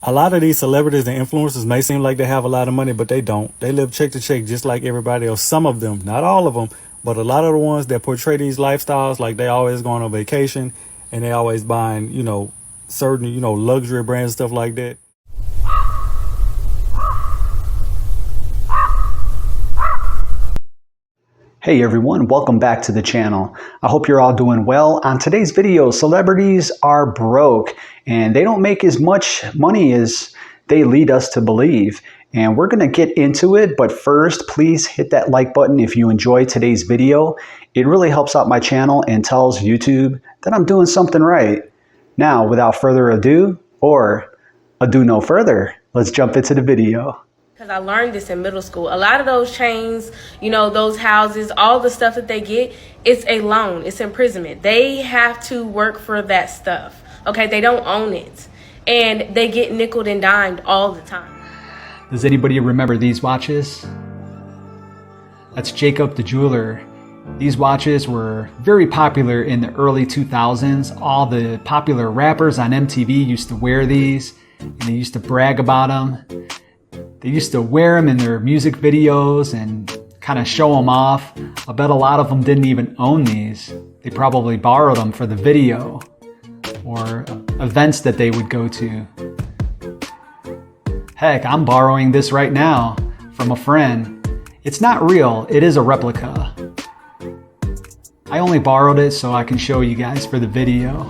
A lot of these celebrities and influencers may seem like they have a lot of money, but they don't. They live check to check just like everybody else. Some of them, not all of them, but a lot of the ones that portray these lifestyles, like they always going on vacation and they always buying, certain, luxury brands and stuff like that. Hey everyone, welcome back to the channel. I hope you're all doing well. On today's video, celebrities are broke and they don't make as much money as they lead us to believe. And we're gonna get into it, but first, please hit that like button if you enjoyed today's video. It really helps out my channel and tells YouTube that I'm doing something right. Now, without further ado, or ado no further, let's jump into the video. Because I learned this in middle school. A lot of those chains, those houses, all the stuff that they get, it's a loan. It's imprisonment. They have to work for that stuff. Okay, they don't own it. And they get nickeled and dimed all the time. Does anybody remember these watches? That's Jacob the jeweler. These watches were very popular in the early 2000s. All the popular rappers on MTV used to wear these, and they used to brag about them. They used to wear them in their music videos and kind of show them off. I bet a lot of them didn't even own these. They probably borrowed them for the video or events that they would go to. Heck, I'm borrowing this right now from a friend. It's not real, it is a replica. I only borrowed it so I can show you guys for the video.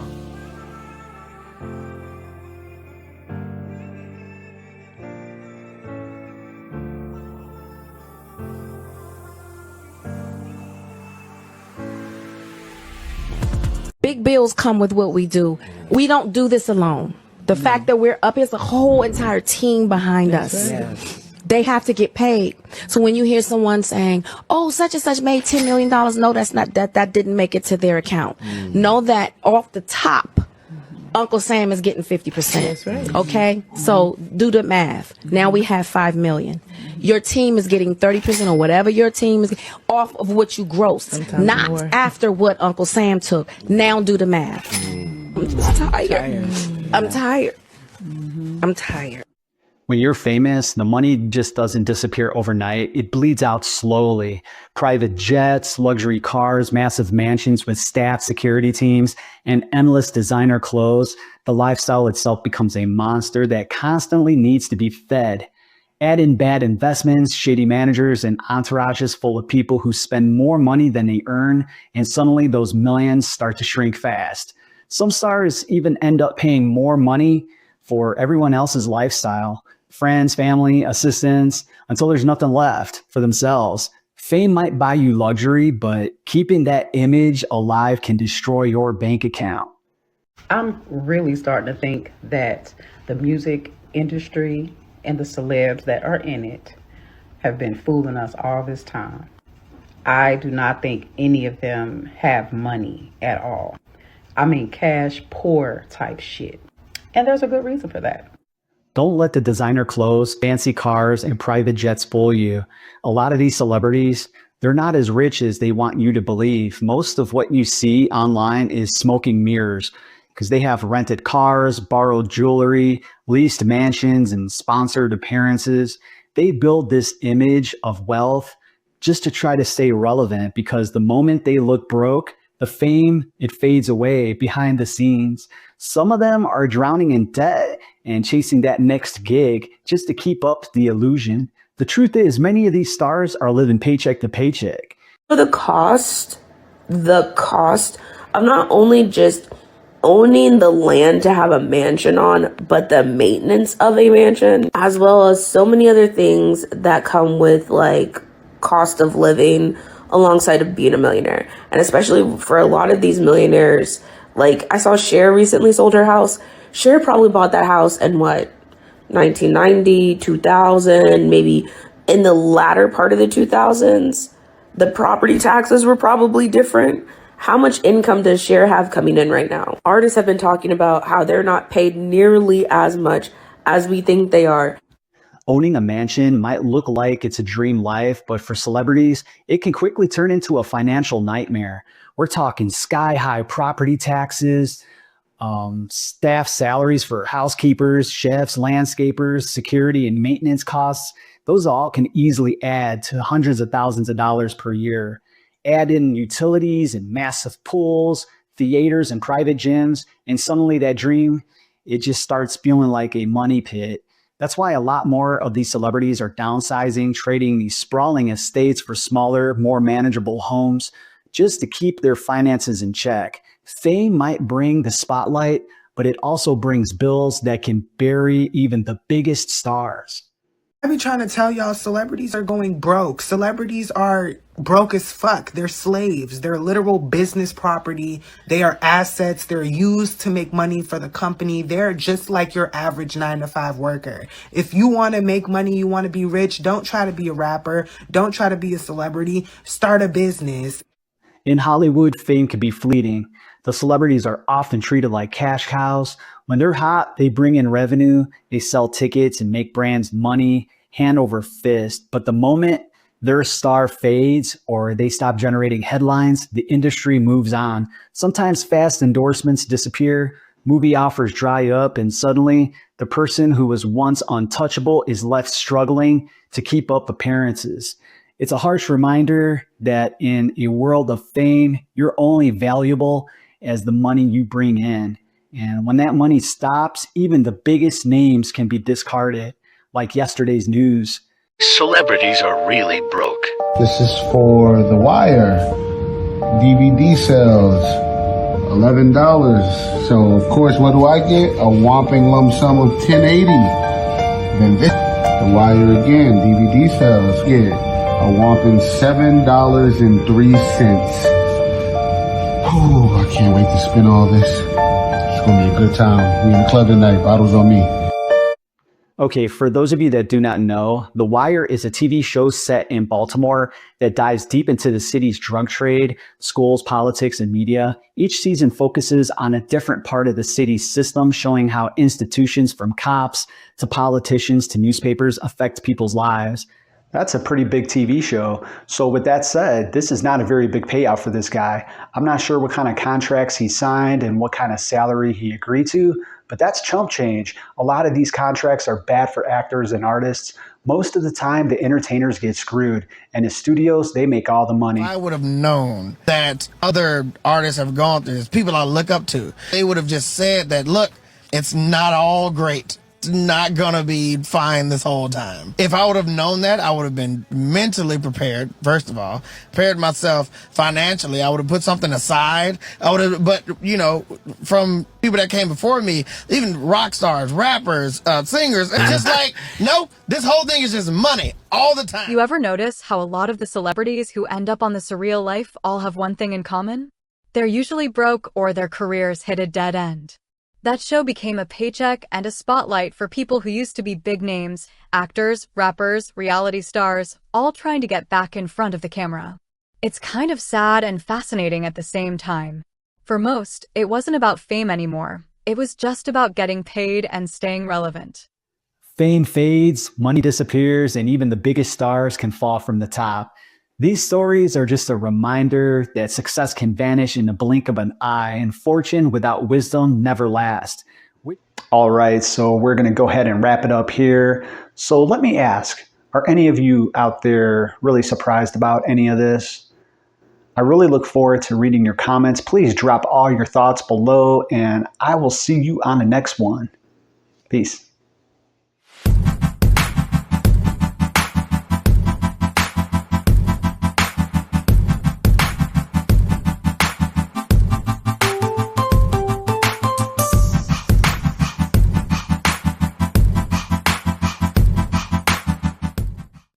Big bills come with what we do. We don't do this alone. The fact that we're up, there's a whole entire team behind us. They have to get paid. So when you hear someone saying, oh, such and such made $10 million, no, that's not, that didn't make it to their account. Know that off the top, Uncle Sam is getting 50%. That's right. Okay? So do the math. Now we have 5 million. Your team is getting 30% or whatever your team is off of what you grossed. Sometimes not more. After what Uncle Sam took. Now do the math. I'm just tired. I'm tired. I'm tired. When you're famous, the money just doesn't disappear overnight. It bleeds out slowly. Private jets, luxury cars, massive mansions with staff security teams, and endless designer clothes. The lifestyle itself becomes a monster that constantly needs to be fed. Add in bad investments, shady managers, and entourages full of people who spend more money than they earn, and suddenly those millions start to shrink fast. Some stars even end up paying more money for everyone else's lifestyle. Friends, family, assistants, until there's nothing left for themselves. Fame might buy you luxury, but keeping that image alive can destroy your bank account. I'm really starting to think that the music industry and the celebs that are in it have been fooling us all this time. I do not think any of them have money at all. I mean, cash poor type shit. And there's a good reason for that. Don't let the designer clothes, fancy cars, and private jets fool you. A lot of these celebrities, they're not as rich as they want you to believe. Most of what you see online is smoking mirrors because they have rented cars, borrowed jewelry, leased mansions, and sponsored appearances. They build this image of wealth just to try to stay relevant because the moment they look broke, the fame, it fades away behind the scenes. Some of them are drowning in debt and chasing that next gig just to keep up the illusion. The truth is, many of these stars are living paycheck to paycheck. For the cost of not only just owning the land to have a mansion on, but the maintenance of a mansion, as well as so many other things that come with like cost of living alongside of being a millionaire. And especially for a lot of these millionaires, like I saw Cher recently sold her house. Cher probably bought that house in what, 1990, 2000, maybe in the latter part of the 2000s. The property taxes were probably different. How much income does Cher have coming in right now? Artists have been talking about how they're not paid nearly as much as we think they are. Owning a mansion might look like it's a dream life, but for celebrities, it can quickly turn into a financial nightmare. We're talking sky-high property taxes, Staff salaries for housekeepers, chefs, landscapers, security, and maintenance costs, those all can easily add to hundreds of thousands of dollars per year. Add in utilities and massive pools, theaters and private gyms, and suddenly that dream, it just starts feeling like a money pit. That's why a lot more of these celebrities are downsizing, trading these sprawling estates for smaller, more manageable homes just to keep their finances in check. Fame might bring the spotlight, but it also brings bills that can bury even the biggest stars. I be trying to tell y'all, celebrities are going broke. Celebrities are broke as fuck. They're slaves. They're literal business property. They are assets. They're used to make money for the company. They're just like your average 9-to-5 worker. If you want to make money, you want to be rich, don't try to be a rapper. Don't try to be a celebrity. Start a business. In Hollywood, fame can be fleeting. The celebrities are often treated like cash cows. When they're hot, they bring in revenue, they sell tickets and make brands money, hand over fist. But the moment their star fades or they stop generating headlines, the industry moves on. Sometimes fast endorsements disappear, movie offers dry up, and suddenly the person who was once untouchable is left struggling to keep up appearances. It's a harsh reminder that in a world of fame, you're only valuable as the money you bring in. And when that money stops, even the biggest names can be discarded, like yesterday's news. Celebrities are really broke. This is for The Wire. DVD sales, $11. So, of course, what do I get? A whopping lump sum of $10.80. Then this, The Wire again, DVD sales, get a whopping $7.03. Oh, I can't wait to spend all this. It's going to be a good time. We in the club tonight. Bottles on me. Okay, for those of you that do not know, The Wire is a TV show set in Baltimore that dives deep into the city's drug trade, schools, politics, and media. Each season focuses on a different part of the city's system, showing how institutions from cops to politicians to newspapers affect people's lives. That's a pretty big TV show. So with that said, this is not a very big payout for this guy. I'm not sure what kind of contracts he signed and what kind of salary he agreed to, but that's chump change. A lot of these contracts are bad for actors and artists. Most of the time, the entertainers get screwed, and the studios, they make all the money. I would have known that other artists have gone through this, people I look up to. They would have just said that, look, it's not all great. It's not gonna be fine this whole time. If I would have known that, I would have been mentally prepared, first of all, prepared myself financially. I would have put something aside. But you know, from people that came before me, even rock stars, rappers, singers, it's just like, nope, this whole thing is just money all the time. You ever notice how a lot of the celebrities who end up on The Surreal Life all have one thing in common? They're usually broke or their careers hit a dead end. That show became a paycheck and a spotlight for people who used to be big names, actors, rappers, reality stars, all trying to get back in front of the camera. It's kind of sad and fascinating at the same time. For most, it wasn't about fame anymore. It was just about getting paid and staying relevant. Fame fades, money disappears, and even the biggest stars can fall from the top. These stories are just a reminder that success can vanish in the blink of an eye, and fortune without wisdom never lasts. All right, so we're going to go ahead and wrap it up here. So let me ask, are any of you out there really surprised about any of this? I really look forward to reading your comments. Please drop all your thoughts below, and I will see you on the next one. Peace.